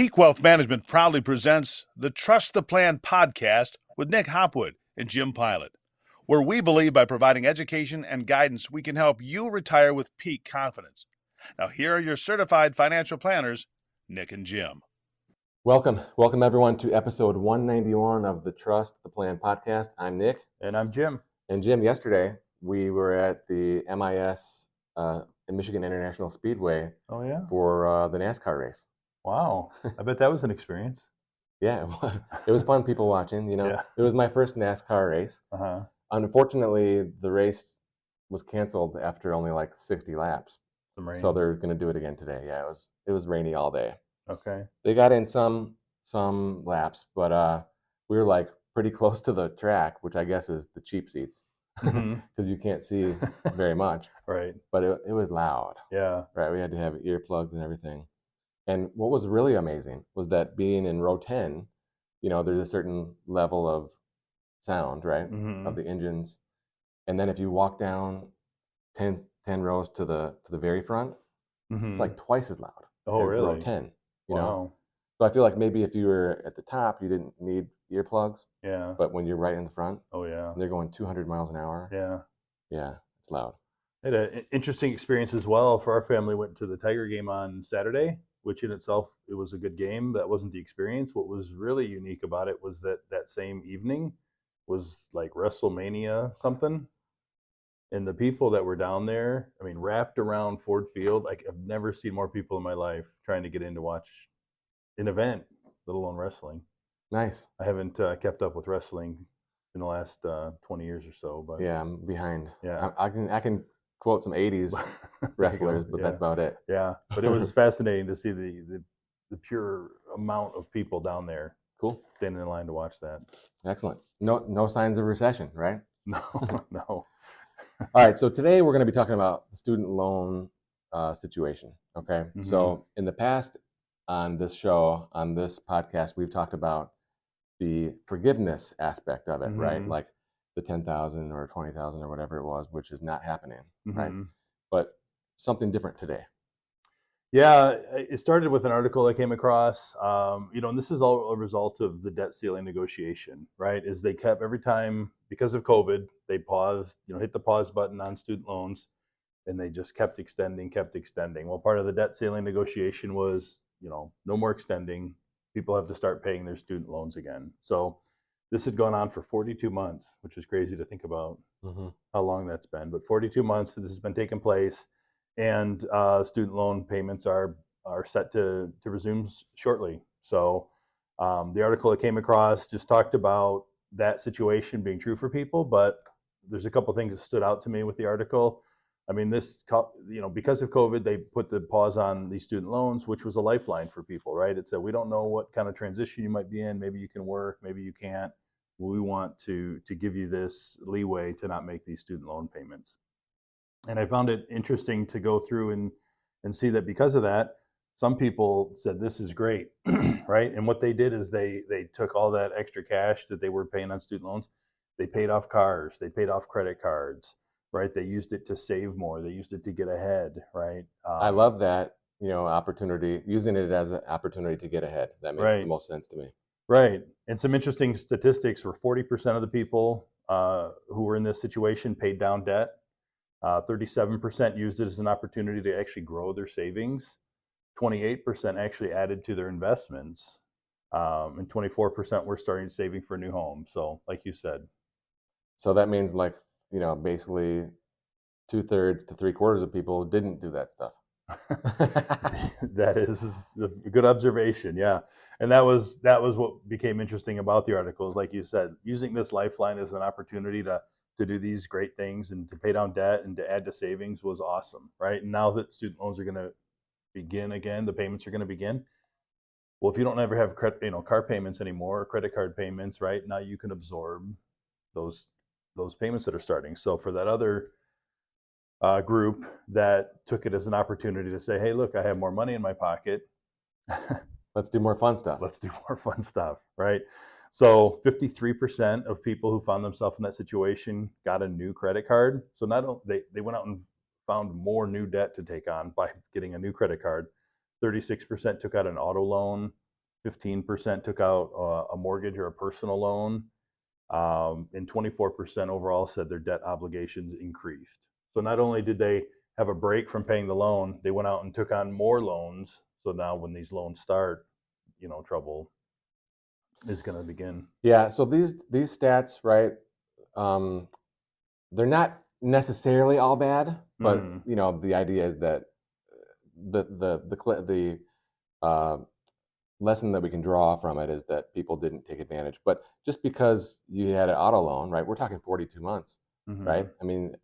Peak Wealth Management proudly presents the Trust the Plan podcast with Nick Hopwood and Jim Pilat, where we believe by providing education and guidance, we can help you retire with peak confidence. Now, here are your certified financial planners, Nick and Jim. Welcome everyone to episode 191 of the Trust the Plan podcast. I'm Nick. And I'm Jim. And Jim, yesterday we were at the MIS in Michigan International Speedway for the NASCAR race. Wow. I bet that was an experience. Yeah, it was fun, people watching. It was my first NASCAR race. Unfortunately, the race was canceled after only like 60 laps. So they're going to do it again today. Yeah, it was rainy all day. Okay. They got in some laps, but we were like pretty close to the track, which I guess is the cheap seats, because you can't see very much. Right. But it was loud. Yeah. Right. We had to have earplugs and everything. And what was really amazing was that being in row 10, there's a certain level of sound, right, of the engines. And then if you walk down 10 rows to the very front, it's like twice as loud. Oh, really? Row 10. Wow. So I feel like maybe if you were at the top, you didn't need earplugs. Yeah. But when you're right in the front, and they're going 200 miles an hour. Yeah, it's loud. I had an interesting experience as well. For our family, went to the Tiger game on Saturday, which in itself, it was a good game. That wasn't the experience. What was really unique about it was that same evening was like WrestleMania something. And the people that were down there, wrapped around Ford Field, I've never seen more people in my life trying to get in to watch an event, let alone wrestling. Nice. I haven't kept up with wrestling in the last 20 years or so. But yeah, I'm behind. Yeah, I can quote some 80s wrestlers, but that's about it. Yeah, but it was fascinating to see the pure amount of people down there. Cool. Standing in line to watch that. Excellent. No signs of recession, right? No. All right, so today we're going to be talking about the student loan situation, okay? So in the past on this show, on this podcast, we've talked about the forgiveness aspect of it, right? Like the 10,000 or 20,000 or whatever it was, which is not happening, right? But something different today. Yeah, it started with an article I came across, and this is all a result of the debt ceiling negotiation, right? Is they kept every time, because of COVID, they paused, hit the pause button on student loans, and they just kept extending. Well, part of the debt ceiling negotiation was, no more extending. People have to start paying their student loans again. So this had gone on for 42 months, which is crazy to think about how long that's been. But 42 months this has been taking place. And student loan payments are set to resume shortly. So the article I came across just talked about that situation being true for people, but there's a couple things that stood out to me with the article. This, because of COVID, they put the pause on these student loans, which was a lifeline for people, right? It said, we don't know what kind of transition you might be in. Maybe you can work, maybe you can't. We want to give you this leeway to not make these student loan payments. And I found it interesting to go through and see that because of that, some people said, this is great, right? And what they did is they took all that extra cash that they were paying on student loans, they paid off cars, they paid off credit cards, right? They used it to save more, they used it to get ahead, right? I love that, opportunity, using it as an opportunity to get ahead. That makes the most sense to me. Right. And some interesting statistics were 40% of the people who were in this situation paid down debt. 37% used it as an opportunity to actually grow their savings. 28% actually added to their investments. And 24% were starting saving for a new home. So like you said. So that means basically 2/3 to 3/4 of people didn't do that stuff. That is a good observation. Yeah. And that was what became interesting about the article is, like you said, using this lifeline as an opportunity to do these great things and to pay down debt and to add to savings was awesome, right? And now that student loans are going to begin again, the payments are going to begin. Well, if you don't ever have car payments anymore or credit card payments, right? Now you can absorb those payments that are starting. So for that other group that took it as an opportunity to say, hey, look, I have more money in my pocket. Let's do more fun stuff. Let's do more fun stuff, right? So 53% of people who found themselves in that situation got a new credit card. So not only they went out and found more new debt to take on by getting a new credit card. 36% took out an auto loan. 15% took out a mortgage or a personal loan, and 24% overall said their debt obligations increased. So not only did they have a break from paying the loan, they went out and took on more loans. So now when these loans start, trouble is going to begin. Yeah. So these stats, right? They're not necessarily all bad, but the idea is that the lesson that we can draw from it is that people didn't take advantage. But just because you had an auto loan, right? We're talking 42 months, right? I mean,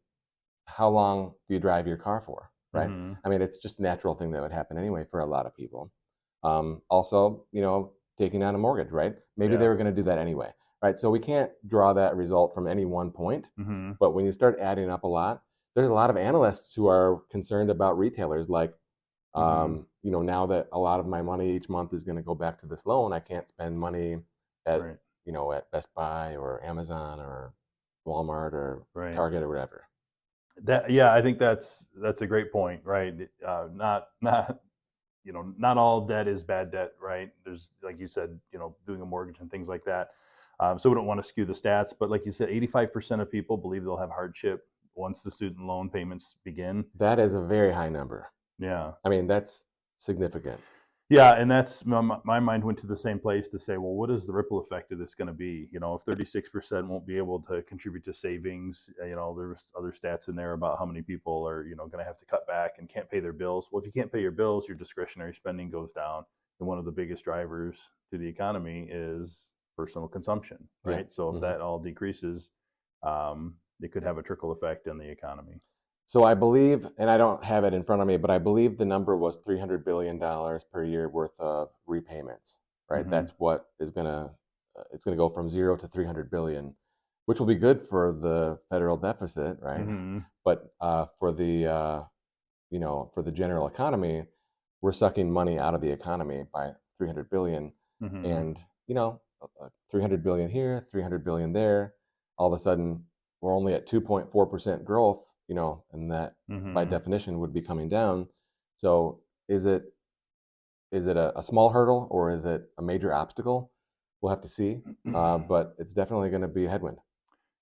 how long do you drive your car for, right? I mean, it's just a natural thing that would happen anyway for a lot of people. Also, taking on a mortgage, right? Maybe they were going to do that anyway, right? So we can't draw that result from any one point. But when you start adding up a lot, there's a lot of analysts who are concerned about retailers like, now that a lot of my money each month is going to go back to this loan, I can't spend money at, at Best Buy or Amazon or Walmart or Target or whatever. I think that's a great point, right? Not all debt is bad debt, right? There's, like you said, doing a mortgage and things like that. So we don't want to skew the stats, but like you said, 85% of people believe they'll have hardship once the student loan payments begin. That is a very high number. Yeah. I mean, that's significant. Yeah, and that's my mind went to the same place to say, well, what is the ripple effect of this going to be? If 36% won't be able to contribute to savings, there's other stats in there about how many people are, going to have to cut back and can't pay their bills. Well, if you can't pay your bills, your discretionary spending goes down. And one of the biggest drivers to the economy is personal consumption, right? Yeah. So if that all decreases, it could have a trickle effect on the economy. So I believe, and I don't have it in front of me, but I believe the number was $300 billion per year worth of repayments, right? That's what is it's going to go from 0 to 300 billion, which will be good for the federal deficit, right? But for the, for the general economy, we're sucking money out of the economy by 300 billion. And, 300 billion here, 300 billion there. All of a sudden, we're only at 2.4% growth. And that by definition would be coming down. So is it a small hurdle or is it a major obstacle? We'll have to see. But it's definitely going to be a headwind.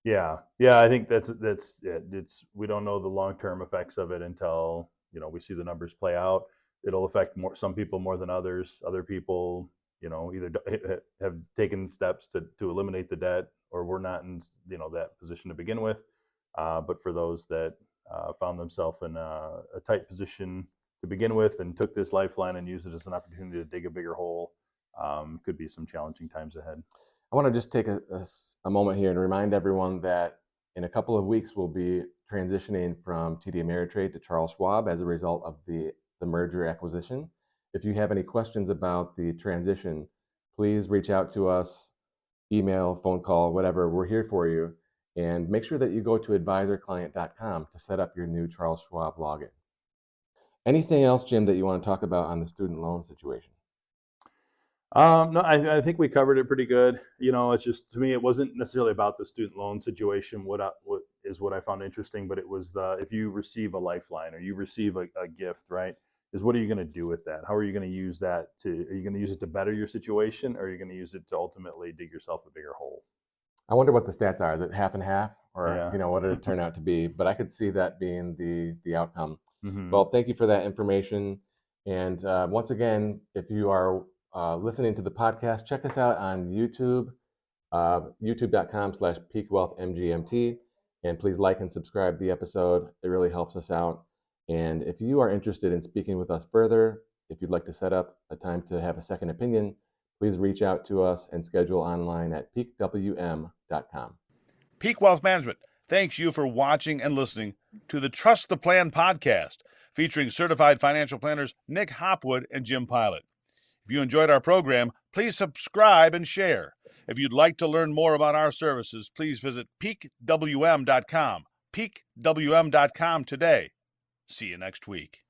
Yeah. I think that's it. We don't know the long-term effects of it until we see the numbers play out. It'll affect some people more than others. Other people, either have taken steps to eliminate the debt, or we're not in that position to begin with. But for those that found themselves in a tight position to begin with and took this lifeline and used it as an opportunity to dig a bigger hole, could be some challenging times ahead. I want to just take a moment here and remind everyone that in a couple of weeks we'll be transitioning from TD Ameritrade to Charles Schwab as a result of the merger acquisition. If you have any questions about the transition, please reach out to us, email, phone call, whatever. We're here for you. And make sure that you go to advisorclient.com to set up your new Charles Schwab login. Anything else, Jim, that you want to talk about on the student loan situation? No, I think we covered it pretty good. It's just, to me, it wasn't necessarily about the student loan situation. What I found interesting, but it was if you receive a lifeline or you receive a gift, right? Is what are you going to do with that? How are you going to use that are you going to use it to better your situation, or are you going to use it to ultimately dig yourself a bigger hole? I wonder what the stats are. Is it half and half, or what did it turn out to be? But I could see that being the outcome. Well, thank you for that information. And once again, if you are listening to the podcast, check us out on YouTube, youtube.com/peakwealthmgmt, and please like and subscribe the episode. It really helps us out. And if you are interested in speaking with us further, if you'd like to set up a time to have a second opinion, please reach out to us and schedule online at peakwm.com. Peak Wealth Management thanks you for watching and listening to the Trust the Plan podcast, featuring certified financial planners Nick Hopwood and Jim Pilat. If you enjoyed our program, please subscribe and share. If you'd like to learn more about our services, please visit peakwm.com. peakwm.com today. See you next week.